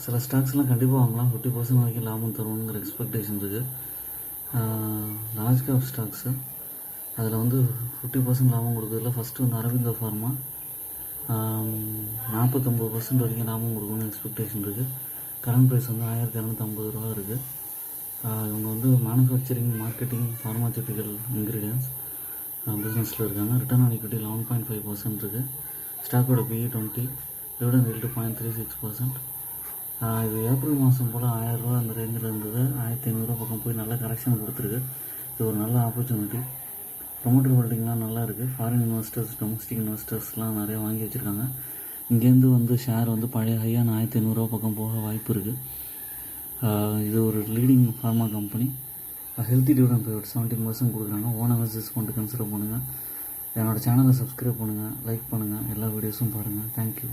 சில ஸ்டாக்ஸ்லாம் கண்டிப்பாக வாங்கலாம். 50% வரைக்கும் லாபம் தருவோங்கிற எக்ஸ்பெக்டேஷன் இருக்குது. லார்ஜ் கேப் ஸ்டாக்ஸு அதில் வந்து 50% லாபம் கொடுக்குறதுல ஃபஸ்ட்டு வந்து அரவிந்தோ ஃபார்மா 49% வரைக்கும் லாபம் கொடுக்கணும்னு எக்ஸ்பெக்டேஷன் இருக்குது. கரண்ட் ப்ரைஸ் வந்து 1250 ரூபா இருக்குது. இவங்க வந்து மேனுஃபேக்சரிங், மார்க்கெட்டிங், ஃபார்மாசூட்டிக்கல் இன்க்ரீடியன்ஸ் பிஸ்னஸில் இருக்காங்க. ரிட்டர்ன் ஆன் ஈக்விட்டி 11.5% இருக்குது. ஸ்டாக்கோட PE 20, டிவிடெண்ட் yield 0.36%. இது ஏப்ரல் மாதம் போல் 1000 ரூபா அந்த ரேஞ்சில் இருந்தது. 1500 பக்கம் போய் நல்ல கரெக்ஷன் கொடுத்துருக்கு. இது ஒரு நல்ல ஆப்பர்ச்சுனிட்டி. ப்ரொமோட்டர் ஹோல்டிங்லாம் நல்லா இருக்குது. ஃபாரின் இன்வெஸ்டர்ஸ், டொமஸ்டிக் இன்வெஸ்டர்ஸ்லாம் நிறையா வாங்கி வச்சுருக்காங்க. இங்கேருந்து வந்து ஷேர் வந்து பழைய ஹையான 1500 பக்கம் போக வாய்ப்பு இருக்குது. இது ஒரு leading pharma company. Healthy dividend பே 17% கொடுக்குறாங்க. ஓன் அனாலிசிஸ் கொண்டு கன்சிடர் பண்ணுங்கள். என்னோடய சேனலை சப்ஸ்கிரைப் பண்ணுங்கள், லைக் பண்ணுங்கள், எல்லா வீடியோஸும் பாருங்கள். தேங்க்யூ.